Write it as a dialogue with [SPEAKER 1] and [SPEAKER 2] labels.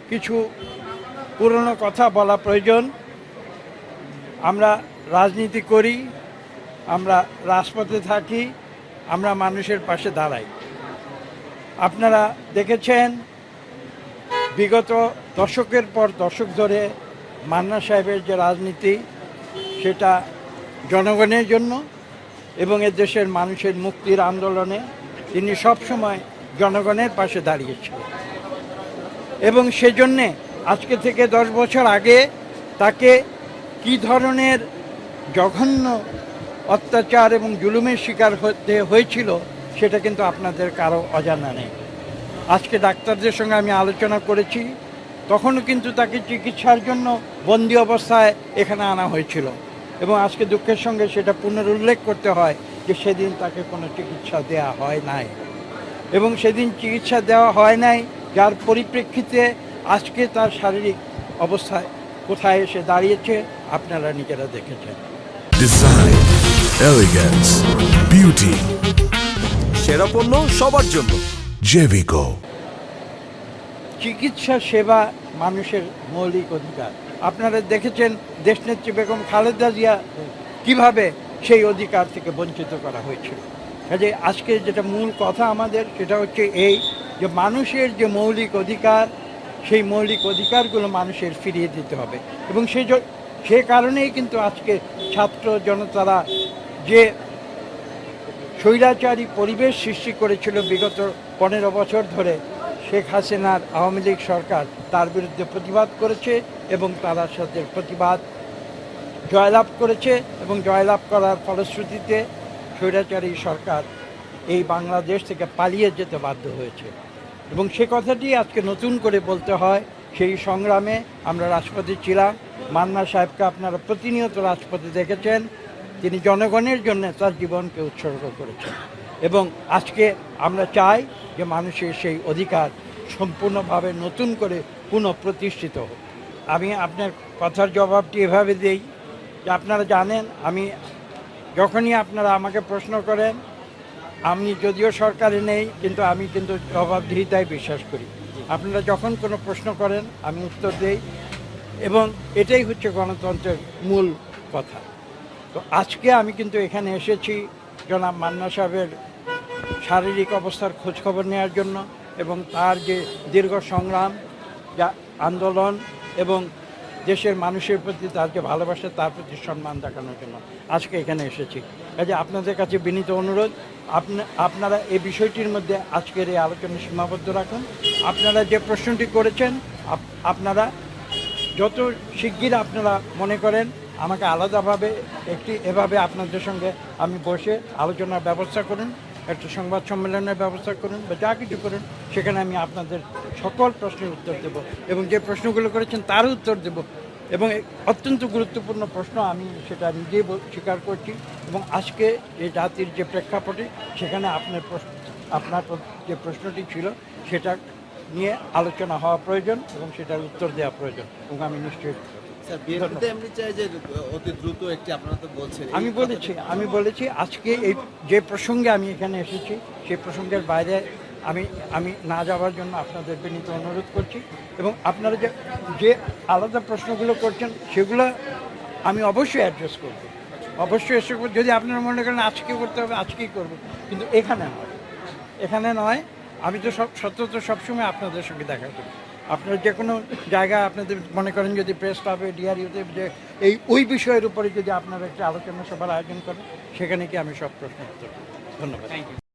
[SPEAKER 1] কিছু পুরনো কথা বলা প্রয়োজন। আমরা রাজনীতি করি, আমরা রাজপথে থাকি, আমরা মানুষের পাশে দাঁড়াই। আপনারা দেখেছেন বিগত দশকের পর দশক ধরে মান্না সাহেবের যে রাজনীতি, সেটা জনগণের জন্য এবং এ দেশের মানুষের মুক্তির আন্দোলনে তিনি সবসময় জনগণের পাশে দাঁড়িয়েছিলেন। এবং সেজন্যে আজকে থেকে 10 বছর আগে তাকে কী ধরনের জঘন্য অত্যাচার এবং জুলুমের শিকার হতে হয়েছিল সেটা কিন্তু আপনাদের কারো অজানা নেই। আজকে ডাক্তারদের সঙ্গে আমি আলোচনা করেছি, তখনও কিন্তু তাকে চিকিৎসার জন্য বন্দি অবস্থায় এখানে আনা হয়েছিল এবং আজকে দুঃখের সঙ্গে সেটা পুনরুল্লেখ করতে হয় যে সেদিন তাকে কোনো চিকিৎসা দেওয়া হয় নাই এবং সেদিন চিকিৎসা দেওয়া হয় নাই, যার পরিপ্রেক্ষিতে আজকে তার শারীরিক অবস্থায় কোথায় এসে দাঁড়িয়েছে আপনারা নিজেরা দেখেছেন।
[SPEAKER 2] ডিজাইন, এলিগেন্স, বিউটি,
[SPEAKER 3] সেরা পণ্য সবার জন্য
[SPEAKER 2] জেভিকো।
[SPEAKER 1] চিকিৎসা সেবা মানুষের মৌলিক অধিকার। আপনারা দেখেছেন দেশনেত্রী বেগম খালেদা জিয়া কিভাবে সেই অধিকার থেকে বঞ্চিত করা হয়েছিল। কাজে আজকে যেটা মূল কথা আমাদের সেটা হচ্ছে এই যে মানুষের যে মৌলিক অধিকার, সেই মৌলিক অধিকারগুলো মানুষের ফিরিয়ে দিতে হবে এবং সে কারণেই কিন্তু আজকে ছাত্র জনতারা যে স্বৈরাচারী পরিবেশ সৃষ্টি করেছিল বিগত 15 বছর ধরে, শেখ হাসিনার আওয়ামী লীগ সরকার তার বিরুদ্ধে প্রতিবাদ করেছে এবং তারা সাথে প্রতিবাদ জয়লাভ করেছে এবং জয়লাভ করার ফলশ্রুতিতে স্বৈরাচারী সরকার এই বাংলাদেশ থেকে পালিয়ে যেতে বাধ্য হয়েছে এবং সে কথাটি আজকে নতুন করে বলতে হয়। সেই সংগ্রামে আমরা রাজপথে ছিলাম। মান্না সাহেবকে আপনারা প্রতিনিয়ত রাজপথে দেখেছেন, তিনি জনগণের জন্য তার জীবনকে উৎসর্গ করেছেন এবং আজকে আমরা চাই যে মানুষের সেই অধিকার সম্পূর্ণভাবে নতুন করে পুনঃপ্রতিষ্ঠিত হোক। আমি আপনার কথার জবাবটি এভাবে দিই যে আপনারা জানেন আমি যখনই আপনারা আমাকে প্রশ্ন করেন, আমি যদিও সরকারে নেই কিন্তু আমি কিন্তু জবাবদিহিতায় বিশ্বাস করি। আপনারা যখন কোনো প্রশ্ন করেন আমি উত্তর দিই এবং এটাই হচ্ছে গণতন্ত্রের মূল কথা। তো আজকে আমি কিন্তু এখানে এসেছি জনাব মান্না সাহেবের শারীরিক অবস্থার খোঁজখবর নেওয়ার জন্য এবং তার যে দীর্ঘ সংগ্রাম, যা আন্দোলন এবং দেশের মানুষের প্রতি তার যে ভালোবাসা, তার প্রতি সম্মান দেখানোর জন্য আজকে এখানে এসেছি। কাজে আপনাদের কাছে বিনীত অনুরোধ, আপনারা এই বিষয়টির মধ্যে আজকের এই আলোচনা সীমাবদ্ধ রাখুন। আপনারা যে প্রশ্নটি করেছেন আপনারা যত শিগগির আপনারা মনে করেন আমাকে আলাদাভাবে এভাবে আপনাদের সঙ্গে আমি বসে আলোচনার ব্যবস্থা করুন, একটা সংবাদ সম্মেলনের ব্যবস্থা করুন বা যা কিছু করুন, সেখানে আমি আপনাদের সকল প্রশ্নের উত্তর দেব এবং যে প্রশ্নগুলো করেছেন তার উত্তর দেব এবং অত্যন্ত গুরুত্বপূর্ণ প্রশ্ন আমি সেটা নিজেই স্বীকার করছি এবং আজকে এই জাতির যে প্রেক্ষাপটে সেখানে আপনার যে প্রশ্নটি ছিল সেটা নিয়ে আলোচনা হওয়া প্রয়োজন এবং সেটার উত্তর দেওয়া প্রয়োজন এবং আমি নিশ্চয়ই আমি বলেছি আজকে এই যে প্রসঙ্গে আমি এখানে এসেছি সেই প্রসঙ্গের বাইরে আমি না যাওয়ার জন্য আপনাদের বিনীত অনুরোধ করছি এবং আপনারা যে আলাদা প্রশ্নগুলো করছেন সেগুলো আমি অবশ্যই অ্যাড্রেস করব, অবশ্যই এসে যদি আপনারা মনে করেন আজকে করতে হবে আজকেই করব, কিন্তু এখানে নয়। আমি তো সবসময় আপনাদের সঙ্গে দেখা করি। আপনারা যে কোনো জায়গায় আপনাদের মনে করেন যদি প্রেস ক্লাবে ডিআরইউতে যে ওই বিষয়ের উপরে যদি আপনারা একটা আলোচনা সভার আয়োজন করেন সেখানে কি আমি সব প্রশ্ন উত্তর করব। ধন্যবাদ।